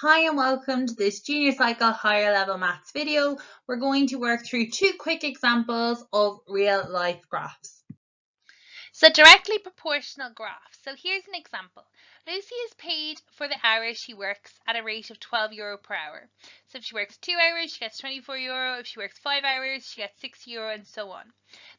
Hi and welcome to this Junior Cycle Higher Level Maths video. We're going to work through two quick examples of real life graphs. So directly proportional graph. So here's an example. Lucy is paid for the hours she works at a rate of €12 per hour. So if she works 2 hours, she gets €24. If she works 5 hours, she gets €6 and so on.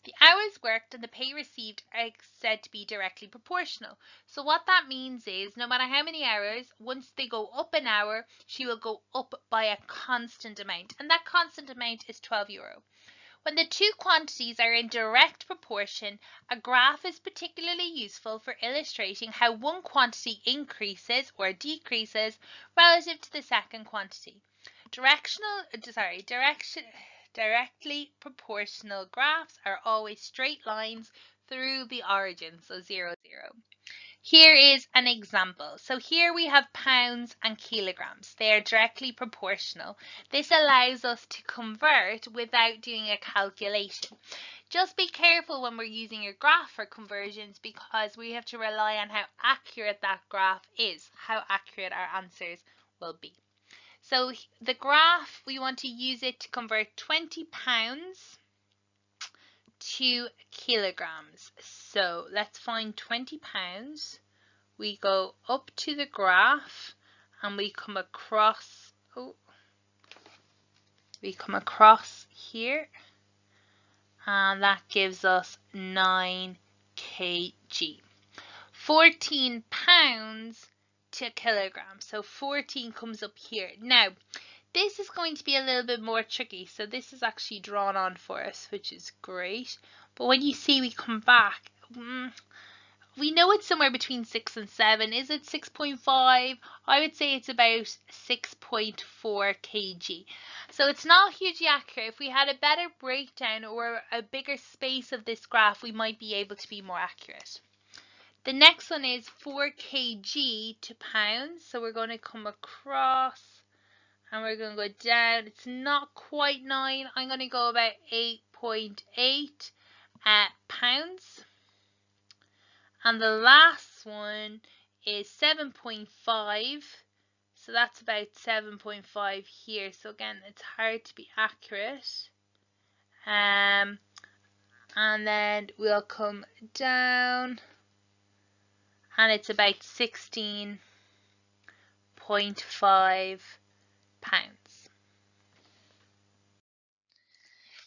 The hours worked and the pay received are said to be directly proportional. So what that means is no matter how many hours, once they go up an hour, she will go up by a constant amount. And that constant amount is €12. When the two quantities are in direct proportion, a graph is particularly useful for illustrating how one quantity increases or decreases relative to the second quantity. Directly proportional graphs are always straight lines through the origin, so 0, 0. Here is an example. So here we have pounds and kilograms. They are directly proportional. This allows us to convert without doing a calculation. Just be careful when we're using a graph for conversions because we have to rely on how accurate that graph is, how accurate our answers will be. So the graph, we want to use it to convert 20 pounds to kilograms. So let's find 20 pounds. We go up to the graph and we come across, here, and that gives us 9 kg. 14 pounds to kilogram, so 14 comes up here. Now, this is going to be a little bit more tricky, so this is actually drawn on for us, which is great. But when you see we come back, we know it's somewhere between 6 and 7. Is it 6.5? I would say it's about 6.4 kg. So it's not hugely accurate. If we had a better breakdown or a bigger space of this graph, we might be able to be more accurate. The next one is 4 kg to pounds. So we're going to come across and we're going to go down. It's not quite 9. I'm going to go about 8.8 pounds. And the last one is 7.5. So that's about 7.5 here. So again, it's hard to be accurate. And then we'll come down and it's about 16.5 pounds.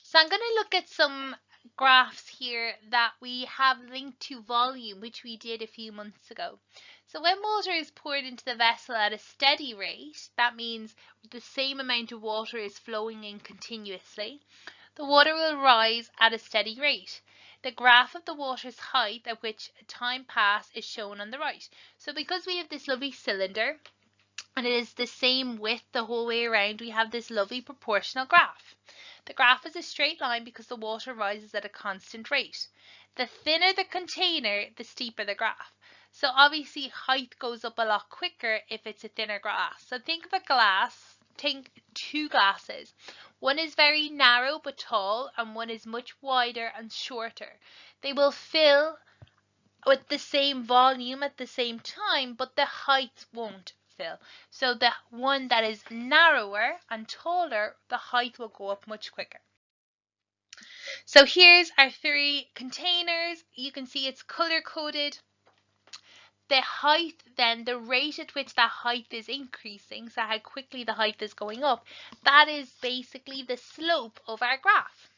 So I'm going to look at some graphs here that we have linked to volume, which we did a few months ago. So when water is poured into the vessel at a steady rate, that means the same amount of water is flowing in continuously, the water will rise at a steady rate. The graph of the water's height at which time passed is shown on the right. So because we have this lovely cylinder and it is the same width the whole way around, we have this lovely proportional graph. The graph is a straight line because the water rises at a constant rate. The thinner the container, the steeper the graph. So obviously height goes up a lot quicker if it's a thinner glass. So think of a glass, think two glasses. One is very narrow but tall and one is much wider and shorter. They will fill with the same volume at the same time, but the height won't fill. So the one that is narrower and taller, the height will go up much quicker. So here's our 3 containers. You can see it's color coded. The height, then the rate at which that height is increasing, so how quickly the height is going up, that is basically the slope of our graph.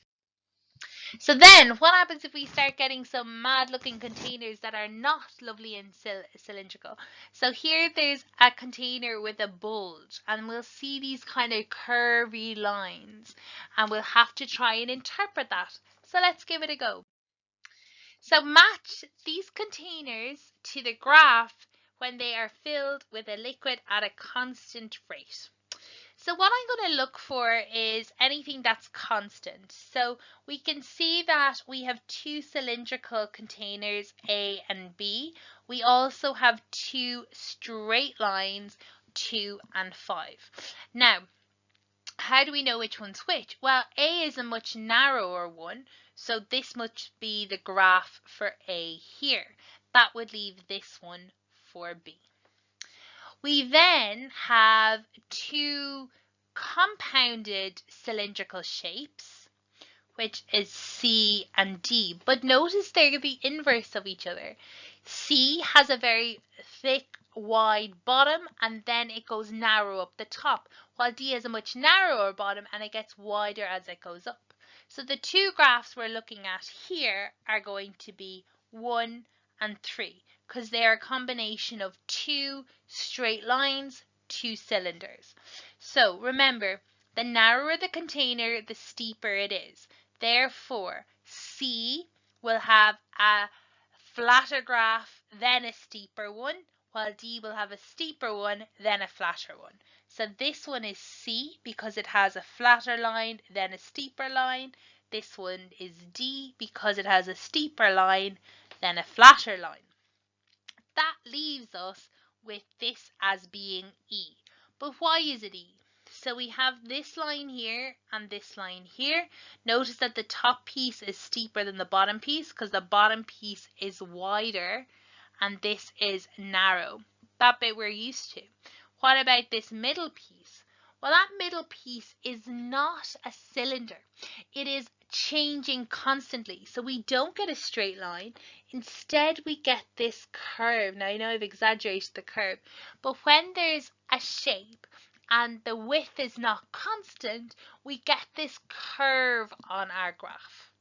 So then what happens if we start getting some mad looking containers that are not lovely and cylindrical? So here there's a container with a bulge and we'll see these kind of curvy lines and we'll have to try and interpret that. So let's give it a go. So match these containers to the graph when they are filled with a liquid at a constant rate. So what I'm going to look for is anything that's constant. So we can see that we have 2 cylindrical containers, A and B. We also have 2 straight lines, 2 and 5. Now, how do we know which one's which? Well, A is a much narrower one, so this must be the graph for A here. That would leave this one for B. We then have two compounded cylindrical shapes, which is C and D. But notice they're the inverse of each other. C has a very thick, wide bottom, and then it goes narrow up the top, while D has a much narrower bottom and it gets wider as it goes up. So the two graphs we're looking at here are going to be 1 and 3, because they are a combination of two straight lines, two cylinders. So remember, the narrower the container, the steeper it is. Therefore, C will have a flatter graph, then a steeper one, while D will have a steeper one, then a flatter one. So this one is C because it has a flatter line, then a steeper line. This one is D because it has a steeper line, then a flatter line. That leaves us with this as being E. But why is it E? So we have this line here and this line here. Notice that the top piece is steeper than the bottom piece because the bottom piece is wider and this is narrow. That bit we're used to. What about this middle piece? Well, that middle piece is not a cylinder. It is changing constantly. So we don't get a straight line. Instead, we get this curve. Now, I know I've exaggerated the curve, but when there's a shape and the width is not constant, we get this curve on our graph.